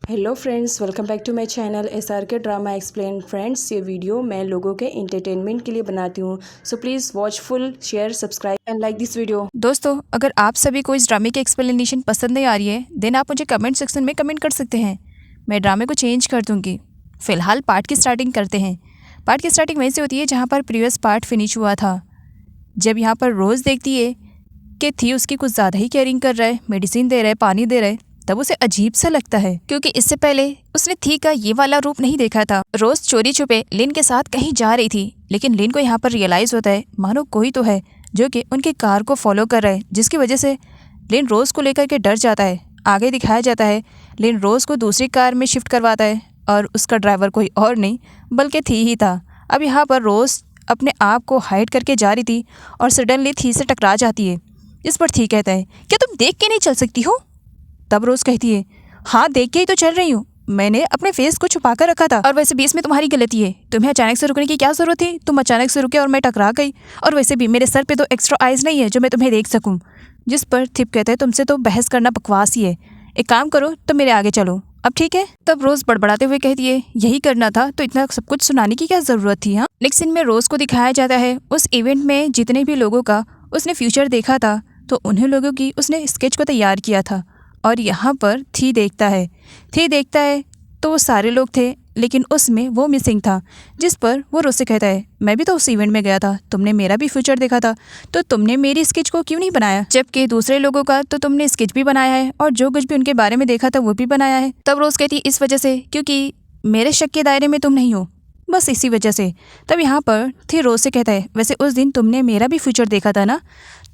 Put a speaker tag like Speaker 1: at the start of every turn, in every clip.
Speaker 1: Hello friends, welcome back to my channel SRK drama explain. Friends, ये video मैं लोगों के एंटरटेनमेंट के लिए बनाती हूँ, so please watch full, share, subscribe and like this video.
Speaker 2: दोस्तों, अगर आप सभी को इस ड्रामे की एक्सप्लेनेशन पसंद नहीं आ रही है देन आप मुझे कमेंट सेक्शन में कमेंट कर सकते हैं। मैं ड्रामे को चेंज कर दूंगी। फिलहाल पार्ट की स्टार्टिंग करते हैं। पार्ट की स्टार्टिंग वहीं से होती है जहाँ पर प्रीवियस पार्ट फिनिश हुआ था। जब यहाँ पर रोज़ देखती है कि थी उसकी कुछ ज़्यादा ही केयरिंग कर रहा है, मेडिसिन दे रहा है, पानी दे रहा है, तब उसे अजीब सा लगता है क्योंकि इससे पहले उसने थी का ये वाला रूप नहीं देखा था। रोज चोरी छुपे लिन के साथ कहीं जा रही थी, लेकिन लिन को यहाँ पर रियलाइज होता है मानो कोई तो है जो कि उनकी कार को फॉलो कर रहा है, जिसकी वजह से लिन रोज को लेकर के डर जाता है। आगे दिखाया जाता है लिन रोज को दूसरी कार में शिफ्ट करवाता है और उसका ड्राइवर कोई और नहीं बल्कि थी ही था। अब यहाँ पर रोज अपने आप को हाइड करके जा रही थी और सडनली थी से टकरा जाती है। इस पर थी कहता है, क्या तुम देख के नहीं चल सकती हो? तब रोज कहती है, हाँ देख के ही तो चल रही हूँ, मैंने अपने फेस को छुपा कर रखा था और वैसे भी इसमें तुम्हारी गलती है। तुम्हें अचानक से रुकने की क्या जरूरत थी? तुम अचानक से रुके और मैं टकरा गई, और वैसे भी मेरे सर पे तो एक्स्ट्रा आइज नहीं है जो मैं तुम्हें देख सकूं। जिस पर थिप कहता है, तुमसे तो बहस करना बकवास ही है, एक काम करो तुम मेरे आगे चलो। अब ठीक है। तब रोज बड़बड़ाते हुए कहती है, यही करना था तो इतना सब कुछ सुनाने की क्या जरूरत थी? हाँ। नेक्स्ट सीन में रोज को दिखाया जाता है उस इवेंट में जितने भी लोगों का उसने फ्यूचर देखा था तो उन्हीं लोगों की उसने स्केच को तैयार किया था। और यहाँ पर थी देखता है तो वो सारे लोग थे, लेकिन उसमें वो मिसिंग था। जिस पर वो रोज से कहता है, मैं भी तो उस इवेंट में गया था, तुमने मेरा भी फ्यूचर देखा था, तो तुमने मेरी स्केच को क्यों नहीं बनाया? जबकि दूसरे लोगों का तो तुमने स्केच भी बनाया है और जो कुछ भी उनके बारे में देखा था वो भी बनाया है। तब रोज कहती, इस वजह से क्योंकि मेरे शक के दायरे में तुम नहीं हो, बस इसी वजह से। तब यहाँ पर थी रोज से कहता है, वैसे उस दिन तुमने मेरा भी फ्यूचर देखा था ना,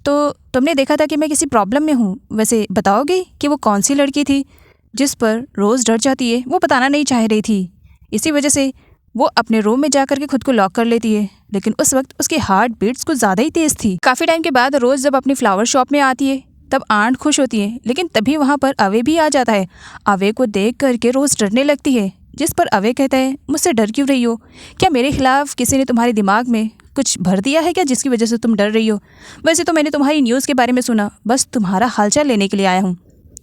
Speaker 2: तो तुमने देखा था कि मैं किसी प्रॉब्लम में हूँ, वैसे बताओगे कि वो कौन सी लड़की थी? जिस पर रोज़ डर जाती है, वो बताना नहीं चाह रही थी। इसी वजह से वो अपने रूम में जाकर के खुद को लॉक कर लेती है, लेकिन उस वक्त उसकी हार्ट बीट्स कुछ ज़्यादा ही तेज़ थी। काफ़ी टाइम के बाद रोज़ जब अपनी फ्लावर शॉप में आती है तब आंट खुश होती है, लेकिन तभी वहाँ पर अवे भी आ जाता है। अवे को देख करके रोज़ डरने लगती है, जिस पर अवे कहता है, मुझसे डर क्यों रही हो? क्या मेरे खिलाफ किसी ने तुम्हारे दिमाग में कुछ भर दिया है क्या जिसकी वजह से तुम डर रही हो? वैसे तो मैंने तुम्हारी न्यूज़ के बारे में सुना, बस तुम्हारा हालचाल लेने के लिए आया हूँ।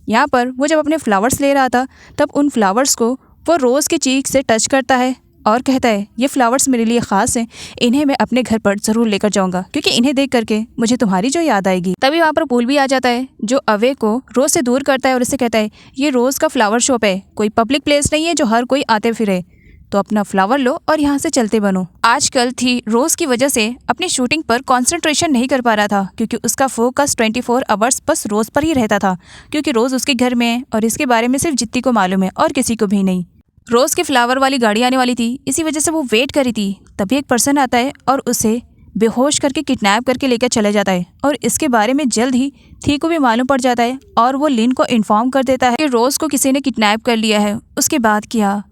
Speaker 2: यहाँ पर वो जब अपने फ्लावर्स ले रहा था तब उन फ्लावर्स को वो रोज़ की चीख से टच करता है और कहता है, ये फ्लावर्स मेरे लिए ख़ास हैं, इन्हें मैं अपने घर पर ज़रूर लेकर जाऊँगा क्योंकि इन्हें देख करके मुझे तुम्हारी जो याद आएगी। तभी वहाँ पर फूल भी आ जाता है जो अवे को रोज़ से दूर करता है और उससे कहता है, ये रोज़ का फ्लावर शॉप है, कोई पब्लिक प्लेस नहीं है जो हर कोई आते फिरे, तो अपना फ्लावर लो और यहाँ से चलते बनो। आजकल थी रोज़ की वजह से अपनी शूटिंग पर कंसंट्रेशन नहीं कर पा रहा था क्योंकि उसका फोकस 24 आवर्स बस रोज़ पर ही रहता था, क्योंकि रोज़ उसके घर में है और इसके बारे में सिर्फ जित्ती को मालूम है और किसी को भी नहीं। रोज़ के फ्लावर वाली गाड़ी आने वाली थी, इसी वजह से वो वेट करी थी। तभी एक पर्सन आता है और उसे बेहोश करके किडनैप करके लेकर चले जाता है और इसके बारे में जल्द ही थी को भी मालूम पड़ जाता है और वो लिन को इन्फॉर्म कर देता है कि रोज़ को किसी ने किडनैप कर लिया है। उसके बाद क्या,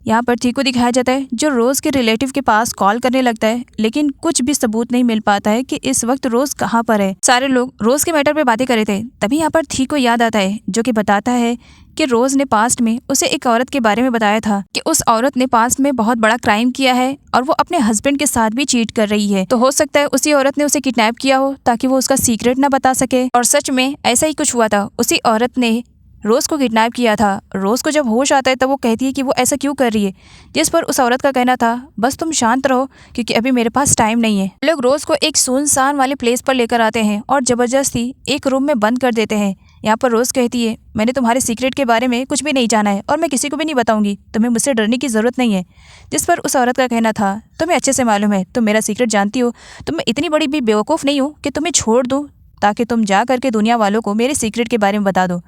Speaker 2: यहाँ पर थी को दिखाया जाता है जो रोज़ के रिलेटिव के पास कॉल करने लगता है, लेकिन कुछ भी सबूत नहीं मिल पाता है कि इस वक्त रोज़ कहाँ पर है। सारे लोग रोज़ के मैटर पे बातें कर रहे थे, तभी यहाँ पर थी को याद आता है जो कि बताता है कि रोज़ ने पास्ट में उसे एक औरत के बारे में बताया था कि उस औरत ने पास्ट में बहुत बड़ा क्राइम किया है और वो अपने हस्बैंड के साथ भी चीट कर रही है। तो हो सकता है उसी औरत ने उसे किडनैप किया हो ताकि वो उसका सीक्रेट ना बता सके, और सच में ऐसा ही कुछ हुआ था। उसी औरत ने रोज़ को किडनैप किया था। रोज़ को जब होश आता है तब वो कहती है कि वो ऐसा क्यों कर रही है, जिस पर उस औरत का कहना था, बस तुम शांत रहो क्योंकि अभी मेरे पास टाइम नहीं है। लोग रोज़ को एक सुनसान वाले प्लेस पर लेकर आते हैं और ज़बरदस्ती एक रूम में बंद कर देते हैं। यहाँ पर रोज़ कहती है, मैंने तुम्हारे सीक्रेट के बारे में कुछ भी नहीं जाना है और मैं किसी को भी नहीं बताऊंगी, तुम्हें मुझसे डरने की ज़रूरत नहीं है। जिस पर उस औरत का कहना था, तुम्हें अच्छे से मालूम है, तुम मेरा सीक्रेट जानती हो, तो मैं इतनी बड़ी भी बेवकूफ़ नहीं हूँ कि तुम्हें छोड़ दूँ ताकि तुम जा करके दुनिया वालों को मेरे सीक्रेट के बारे में बता दो।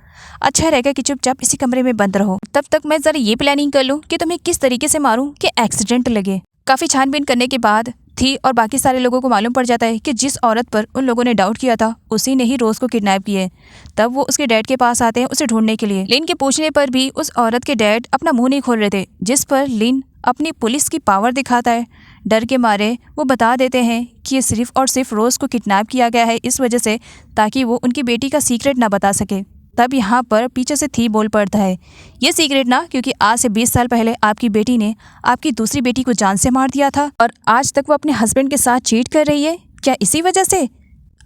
Speaker 2: अच्छा रहेगा कि चुपचाप इसी कमरे में बंद रहो, तब तक मैं ज़रा ये प्लानिंग कर लूँ कि तुम्हें किस तरीके से मारूं कि एक्सीडेंट लगे। काफ़ी छानबीन करने के बाद थी और बाकी सारे लोगों को मालूम पड़ जाता है कि जिस औरत पर उन लोगों ने डाउट किया था उसी ने ही रोज़ को किडनैप किया है। तब वो उसके डैड के पास आते हैं उसे ढूंढने के लिए। लिन के पूछने पर भी उस औरत के डैड अपना मुंह नहीं खोल रहे थे, जिस पर लिन अपनी पुलिस की पावर दिखाता है। डर के मारे वो बता देते हैं कि ये सिर्फ और सिर्फ रोज़ को किडनैप किया गया है इस वजह से ताकि वो उनकी बेटी का सीक्रेट ना बता सके। तब यहाँ पर पीछे से थी बोल पड़ता है, ये सीक्रेट ना, क्योंकि आज से 20 साल पहले आपकी बेटी ने आपकी दूसरी बेटी को जान से मार दिया था और आज तक वो अपने हस्बैंड के साथ चीट कर रही है। क्या इसी वजह से?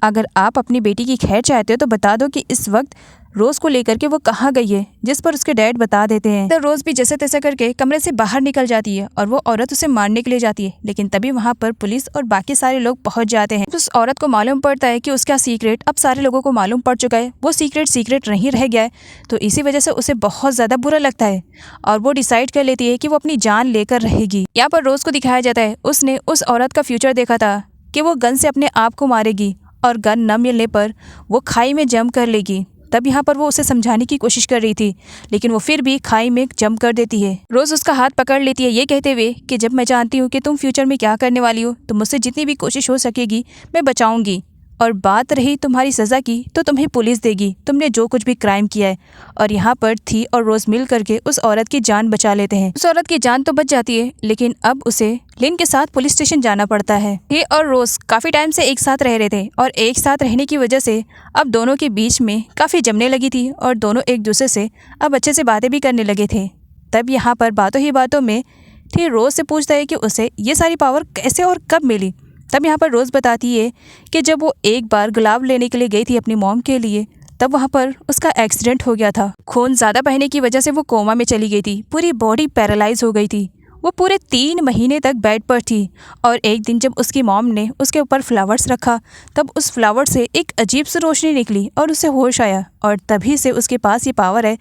Speaker 2: अगर आप अपनी बेटी की खैर चाहते हो तो बता दो कि इस वक्त रोज को लेकर के वो कहाँ गई है, जिस पर उसके डैड बता देते हैं। तो रोज भी जैसे तैसे करके कमरे से बाहर निकल जाती है और वो औरत उसे मारने के लिए जाती है, लेकिन तभी वहाँ पर पुलिस और बाकी सारे लोग पहुंच जाते हैं। उस औरत को मालूम पड़ता है कि उसका सीक्रेट अब सारे लोगों को मालूम पड़ चुका है, वो सीक्रेट नहीं रह गया है। तो इसी वजह से उसे बहुत ज्यादा बुरा लगता है और वो डिसाइड कर लेती है कि वो अपनी जान लेकर रहेगी। यहाँ पर रोज को दिखाया जाता है उसने उस औरत का फ्यूचर देखा था कि वो गन से अपने आप को मारेगी और गन न मिलने पर वो खाई में जंप कर लेगी। तब यहाँ पर वो उसे समझाने की कोशिश कर रही थी, लेकिन वो फिर भी खाई में जंप कर देती है। रोज उसका हाथ पकड़ लेती है ये कहते हुए कि जब मैं जानती हूँ कि तुम फ्यूचर में क्या करने वाली हो तो मुझसे जितनी भी कोशिश हो सकेगी मैं बचाऊंगी। और बात रही तुम्हारी सज़ा की तो तुम्हें पुलिस देगी, तुमने जो कुछ भी क्राइम किया है। और यहाँ पर थी और रोज मिल करके उस औरत की जान बचा लेते हैं। उस औरत की जान तो बच जाती है, लेकिन अब उसे लिन के साथ पुलिस स्टेशन जाना पड़ता है। थी और रोज काफ़ी टाइम से एक साथ रह रहे थे और एक साथ रहने की वजह से अब दोनों के बीच में काफ़ी जमने लगी थी और दोनों एक दूसरे से अब अच्छे से बातें भी करने लगे थे। तब यहाँ पर बातों ही बातों में थी रोज से पूछता है कि उसे ये सारी पावर कैसे और कब मिली। तब यहाँ पर रोज़ बताती है कि जब वो एक बार गुलाब लेने के लिए गई थी अपनी मॉम के लिए, तब वहाँ पर उसका एक्सीडेंट हो गया था। खून ज़्यादा बहने की वजह से वो कोमा में चली गई थी, पूरी बॉडी पैरालाइज हो गई थी। वो पूरे 3 महीने तक बेड पर थी और एक दिन जब उसकी मॉम ने उसके ऊपर फ्लावर्स रखा तब उस फ्लावर से एक अजीब सी रोशनी निकली और उसे होश आया और तभी से उसके पास ये पावर है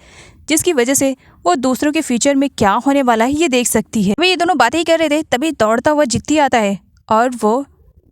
Speaker 2: जिसकी वजह से वो दूसरों के फ्यूचर में क्या होने वाला है ये देख सकती है। वे ये दोनों बातें ही कर रहे थे तभी दौड़ता हुआ जित्ती आता है और वो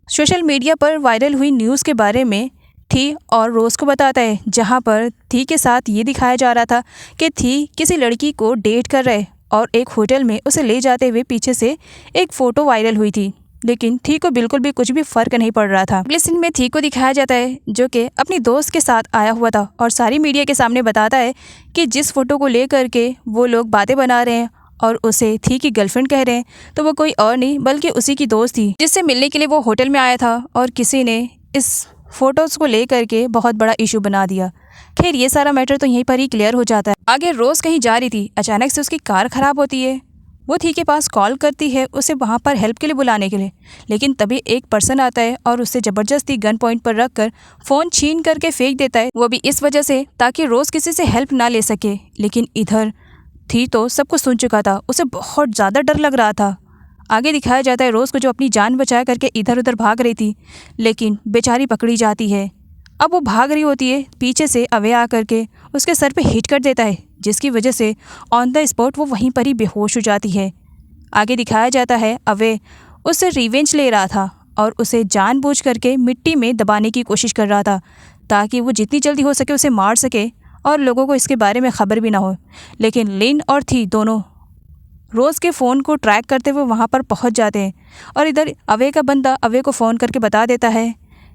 Speaker 2: सोशल मीडिया पर वायरल हुई न्यूज़ के बारे में थी और रोज़ को बताता है, जहां पर थी के साथ ये दिखाया जा रहा था कि थी किसी लड़की को डेट कर रहे और एक होटल में उसे ले जाते हुए पीछे से एक फ़ोटो वायरल हुई थी, लेकिन थी को बिल्कुल भी कुछ भी फ़र्क नहीं पड़ रहा था। अगले सीन में थी को दिखाया जाता है जो कि अपनी दोस्त के साथ आया हुआ था और सारी मीडिया के सामने बताता है कि जिस फ़ोटो को ले करके वो लोग बातें बना रहे हैं और उसे थी की गर्लफ्रेंड कह रहे हैं तो वो कोई और नहीं बल्कि उसी की दोस्त थी जिससे मिलने के लिए वो होटल में आया था और किसी ने इस फोटोज़ को ले करके बहुत बड़ा इशू बना दिया। खैर ये सारा मैटर तो यहीं पर ही क्लियर हो जाता है। आगे रोज़ कहीं जा रही थी, अचानक से उसकी कार ख़राब होती है। वो थी के पास कॉल करती है उसे वहाँ पर हेल्प के लिए बुलाने के लिए, लेकिन तभी एक पर्सन आता है और उससे ज़बरदस्ती गन पॉइंट पर रख कर फ़ोन छीन करके फेंक देता है, वो भी इस वजह से ताकि रोज़ किसी से हेल्प ना ले सके। लेकिन इधर थी तो सब कुछ सुन चुका था, उसे बहुत ज़्यादा डर लग रहा था। आगे दिखाया जाता है रोज़ को जो अपनी जान बचा करके इधर उधर भाग रही थी, लेकिन बेचारी पकड़ी जाती है। अब वो भाग रही होती है, पीछे से अवे आ करके उसके सर पे हिट कर देता है, जिसकी वजह से ऑन द स्पॉट वो वहीं पर ही बेहोश हो जाती है। आगे दिखाया जाता है अवे उससे रिवेंज ले रहा था और उसे जानबूझ करके मिट्टी में दबाने की कोशिश कर रहा था ताकि वो जितनी जल्दी हो सके उसे मार सके और लोगों को इसके बारे में ख़बर भी ना हो। लेकिन लिन और थी दोनों रोज़ के फ़ोन को ट्रैक करते हुए वहाँ पर पहुँच जाते हैं और इधर अवे का बंदा अवे को फ़ोन करके बता देता है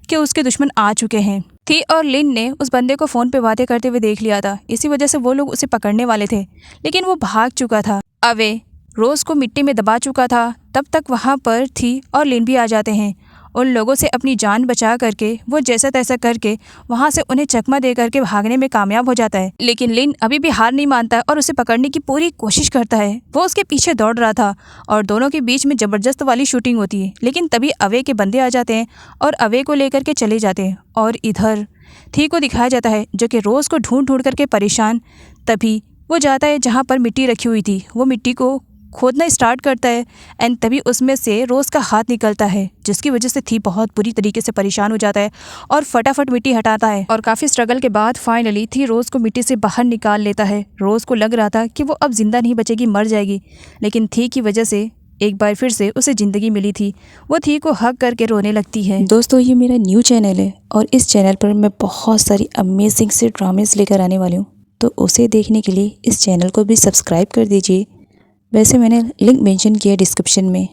Speaker 2: कि उसके दुश्मन आ चुके हैं। थी और लिन ने उस बंदे को फ़ोन पे बातें करते हुए देख लिया था, इसी वजह से वो लोग उसे पकड़ने वाले थे, लेकिन वो भाग चुका था। अवे रोज़ को मिट्टी में दबा चुका था। तब तक वहाँ पर थी और लिन भी आ जाते हैं। उन लोगों से अपनी जान बचा करके वो जैसा तैसा करके वहाँ से उन्हें चकमा दे करके भागने में कामयाब हो जाता है। लेकिन लिन अभी भी हार नहीं मानता और उसे पकड़ने की पूरी कोशिश करता है। वो उसके पीछे दौड़ रहा था और दोनों के बीच में ज़बरदस्त वाली शूटिंग होती है, लेकिन तभी अवे के बंदे आ जाते हैं और अवे को लेकर के चले जाते हैं। और इधर थी को दिखाया जाता है जो कि रोज़ को ढूंढ करके परेशान। तभी वो जाता है जहाँ पर मिट्टी रखी हुई थी, वो मिट्टी को खोदना स्टार्ट करता है एंड तभी उसमें से रोज़ का हाथ निकलता है, जिसकी वजह से थी बहुत बुरी तरीके से परेशान हो जाता है और फटाफट मिट्टी हटाता है और काफ़ी स्ट्रगल के बाद फाइनली थी रोज़ को मिट्टी से बाहर निकाल लेता है। रोज़ को लग रहा था कि वो अब ज़िंदा नहीं बचेगी, मर जाएगी, लेकिन थी की वजह से एक बार फिर से उसे ज़िंदगी मिली थी। वो थी को हक करके रोने लगती है।
Speaker 1: दोस्तों ये मेरा न्यू चैनल है और इस चैनल पर मैं बहुत सारी अमेजिंग से ड्रामेस लेकर आने वाली हूँ, तो उसे देखने के लिए इस चैनल को भी सब्सक्राइब कर दीजिए। वैसे मैंने लिंक मेंशन किया डिस्क्रिप्शन में।